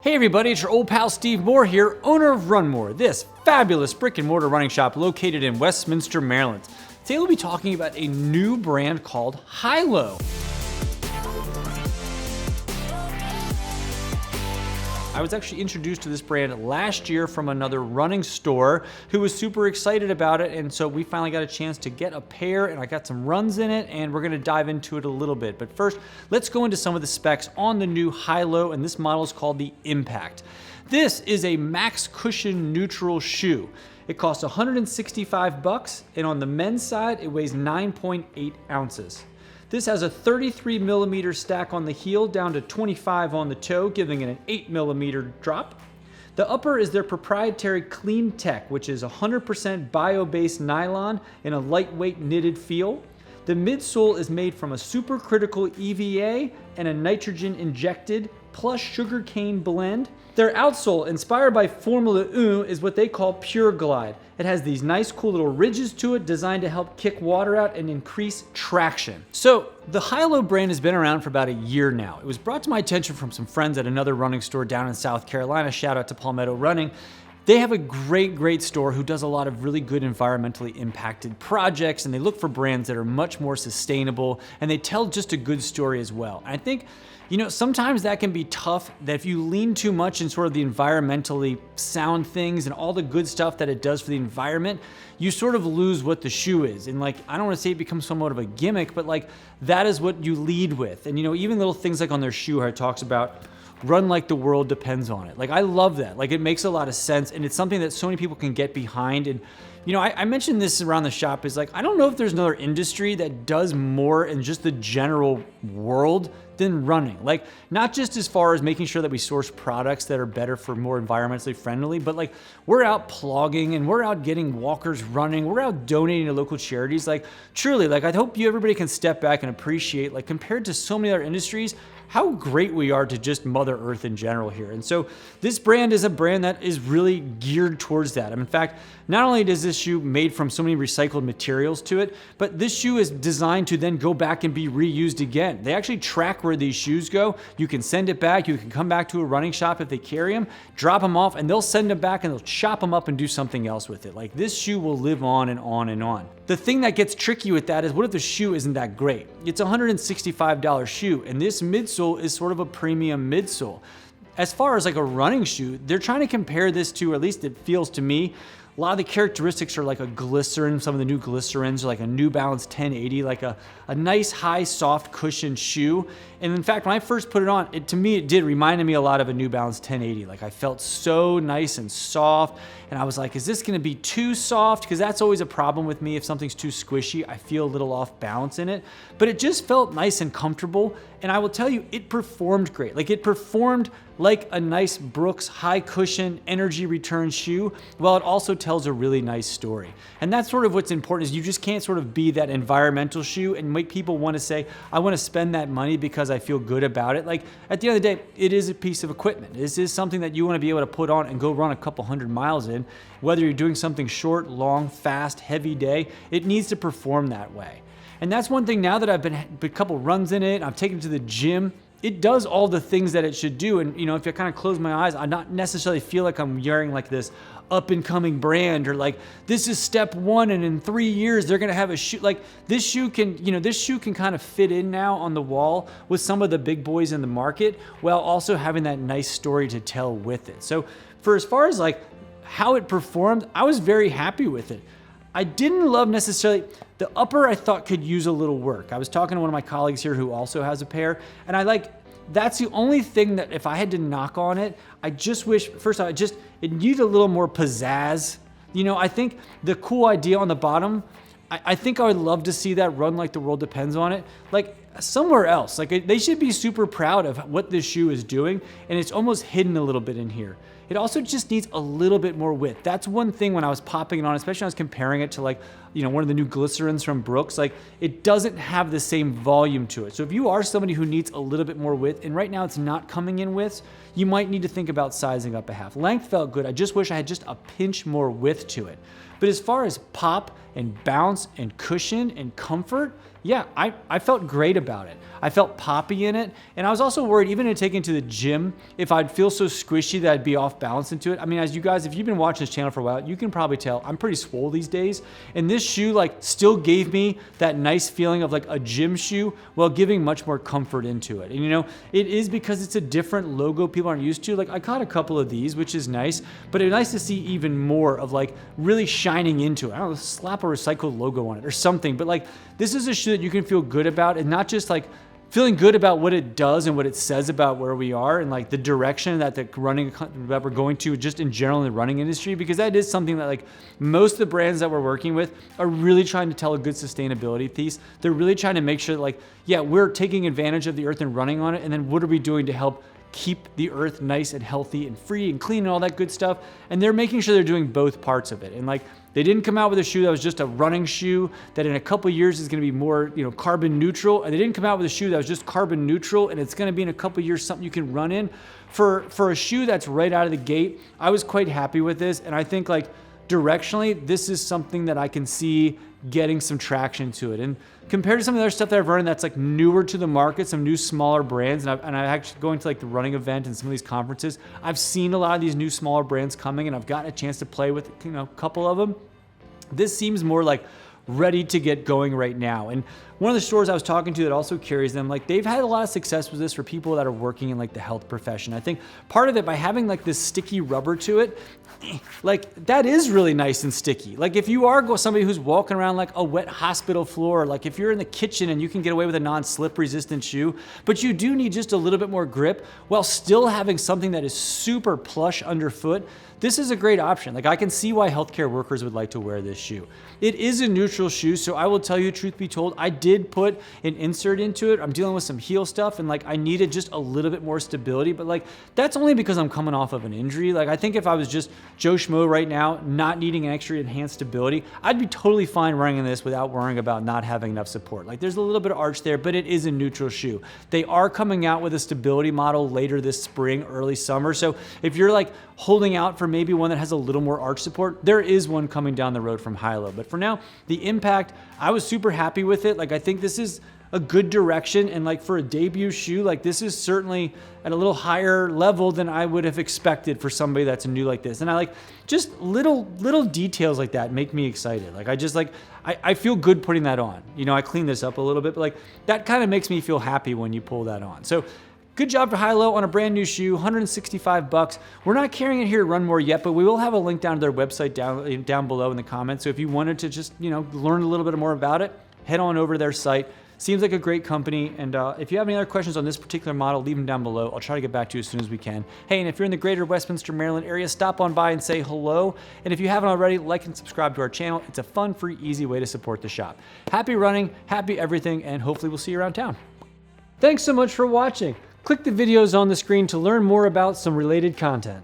Hey everybody, it's your old pal Steve Moore here, owner of RUNMOORE, this fabulous brick and mortar running shop located in Westminster, Maryland. Today we'll be talking about a new brand called Hylo. I was actually introduced to this brand last year from another running store who was super excited about it, and so we finally got a chance to get a pair, and I got some runs in it, and we're gonna dive into it a little bit. But first, let's go into some of the specs on the new Hylo, and this model is called the Impact. This is a max cushion neutral shoe. It costs $165, and on the men's side, it weighs 9.8 ounces. This has a 33 millimeter stack on the heel down to 25 on the toe, giving it an 8 millimeter drop. The upper is their proprietary Clean Tech, which is 100% bio-based nylon in a lightweight knitted feel. The midsole is made from a supercritical EVA and a nitrogen-injected plus sugarcane blend. Their outsole, inspired by Formula 1, is what they call Pure Glide. It has these nice cool little ridges to it designed to help kick water out and increase traction. So the Hylo brand has been around for about a year now. It was brought to my attention from some friends at another running store down in South Carolina. Shout out to Palmetto Running. They have a great store who does a lot of really good environmentally impacted projects, and they look for brands that are much more sustainable, and they tell just a good story as well. And I think, you know, sometimes that can be tough, that if you lean too much in sort of the environmentally sound things and all the good stuff that it does for the environment, you sort of lose what the shoe is. And like, I don't want to say it becomes somewhat of a gimmick, but like that is what you lead with. And you know, even little things like on their shoe where it talks about run like the world depends on it. Like, I love that. Like, it makes a lot of sense, and it's something that so many people can get behind. And you know, I mentioned this around the shop, is like, I don't know if there's another industry that does more in just the general world than running. Like, not just as far as making sure that we source products that are better for more environmentally friendly, but like, we're out plogging and we're out getting walkers running, we're out donating to local charities. Like, truly, like, I hope everybody can step back and appreciate, like, compared to so many other industries, how great we are to just Mother Earth in general here. And so this brand is a brand that is really geared towards that. In fact, not only is this shoe made from so many recycled materials to it, but this shoe is designed to then go back and be reused again. They actually track where these shoes go. You can send it back. You can come back to a running shop if they carry them, drop them off, and they'll send them back and they'll chop them up and do something else with it. Like, this shoe will live on and on and on. The thing that gets tricky with that is, what if the shoe isn't that great? It's a $165 shoe, and this midsole is sort of a premium midsole. As far as like a running shoe, they're trying to compare this to, or at least it feels to me, a lot of the characteristics are like a glycerin. Some of the new glycerins are like a New Balance 1080, like a nice high soft cushion shoe. And in fact, when I first put it on, to me it did remind me a lot of a New Balance 1080. Like, I felt so nice and soft, and I was like, is this gonna be too soft? Because that's always a problem with me. If something's too squishy, I feel a little off balance in it. But it just felt nice and comfortable, and I will tell you, it performed great. Like, it performed like a nice Brooks high cushion energy return shoe, while it also tells a really nice story. And that's sort of what's important, is you just can't sort of be that environmental shoe and make people want to say, I want to spend that money because I feel good about it. Like, at the end of the day, it is a piece of equipment. This is something that you want to be able to put on and go run a couple hundred miles in. Whether you're doing something short, long, fast, heavy day, it needs to perform that way. And that's one thing, now that I've been a couple runs in it, I've taken it to the gym, it does all the things that it should do. And you know, if I kind of close my eyes, I not necessarily feel like I'm wearing like this up and coming brand, or like, this is step one and in 3 years they're gonna have a shoe. Like, this shoe can, you know, this shoe can kind of fit in now on the wall with some of the big boys in the market, while also having that nice story to tell with it. So for as far as like how it performed, I was very happy with it. I didn't love necessarily the upper. I thought could use a little work. I was talking to one of my colleagues here who also has a pair, and that's the only thing that, if I had to knock on it, I just wish, first off, it needed a little more pizzazz. You know, I think the cool idea on the bottom, I think I would love to see that run like the world depends on it, like somewhere else. Like, they should be super proud of what this shoe is doing, and it's almost hidden a little bit in here. It also just needs a little bit more width. That's one thing when I was popping it on, especially when I was comparing it to, like, you know, one of the new glycerins from Brooks, like, it doesn't have the same volume to it. So if you are somebody who needs a little bit more width, and right now it's not coming in widths, you might need to think about sizing up a half. Length felt good. I just wish I had just a pinch more width to it. But as far as pop and bounce and cushion and comfort, yeah, I felt great about it. I felt poppy in it. And I was also worried, even to take it to the gym, if I'd feel so squishy that I'd be off balance into it. I mean, as you guys, if you've been watching this channel for a while, you can probably tell I'm pretty swole these days. And this shoe like still gave me that nice feeling of like a gym shoe while giving much more comfort into it. And you know, it is because it's a different logo people aren't used to. Like I caught a couple of these, which is nice, but it's nice to see even more of like really shining into it. I don't know, slap a recycled logo on it or something, but like this is a shoe that you can feel good about, and not just like feeling good about what it does and what it says about where we are and like the direction that that we're going to just in general in the running industry, because that is something that like most of the brands that we're working with are really trying to tell a good sustainability piece. They're really trying to make sure that like, yeah, we're taking advantage of the earth and running on it, and then what are we doing to help keep the earth nice and healthy and free and clean and all that good stuff. And they're making sure they're doing both parts of it. And like, they didn't come out with a shoe that was just a running shoe that in a couple years is going to be more, you know, carbon neutral. And they didn't come out with a shoe that was just carbon neutral and it's going to be in a couple years something you can run in. For a shoe that's right out of the gate, I was quite happy with this. And I think like directionally, this is something that I can see getting some traction to it. And compared to some of the other stuff that I've run that's like newer to the market, some new smaller brands, and I actually going to like the running event and some of these conferences, I've seen a lot of these new smaller brands coming, and I've gotten a chance to play with, you know, a couple of them. This seems more like ready to get going right now. And one of the stores I was talking to that also carries them, like they've had a lot of success with this for people that are working in like the health profession. I think part of it, by having like this sticky rubber to it, like that is really nice and sticky. Like if you are somebody who's walking around like a wet hospital floor, like if you're in the kitchen and you can get away with a non-slip resistant shoe, but you do need just a little bit more grip while still having something that is super plush underfoot, this is a great option. Like I can see why healthcare workers would like to wear this shoe. It is a neutral shoe, so I will tell you, truth be told, I did put an insert into it. I'm dealing with some heel stuff, and like I needed just a little bit more stability, but like that's only because I'm coming off of an injury. Like I think if I was just Joe Schmo right now, not needing an extra enhanced stability, I'd be totally fine running in this without worrying about not having enough support. Like there's a little bit of arch there, but it is a neutral shoe. They are coming out with a stability model later this spring, early summer. So if you're like holding out for maybe one that has a little more arch support, there is one coming down the road from Hylo. But for now, the Impact, I was super happy with it. Like I think this is a good direction, and like for a debut shoe, like this is certainly at a little higher level than I would have expected for somebody that's new like this. And I like just little details like that make me excited. Like I just like, I feel good putting that on. You know, I cleaned this up a little bit, but like that kind of makes me feel happy when you pull that on. So good job for Hylo on a brand new shoe, 165 bucks. We're not carrying it here at RUNMOORE yet, but we will have a link down to their website down below in the comments. So if you wanted to just, you know, learn a little bit more about it, head on over to their site. Seems like a great company. And if you have any other questions on this particular model, leave them down below. I'll try to get back to you as soon as we can. Hey, and if you're in the greater Westminster, Maryland area, stop on by and say hello. And if you haven't already, like and subscribe to our channel. It's a fun, free, easy way to support the shop. Happy running, happy everything, and hopefully we'll see you around town. Thanks so much for watching. Click the videos on the screen to learn more about some related content.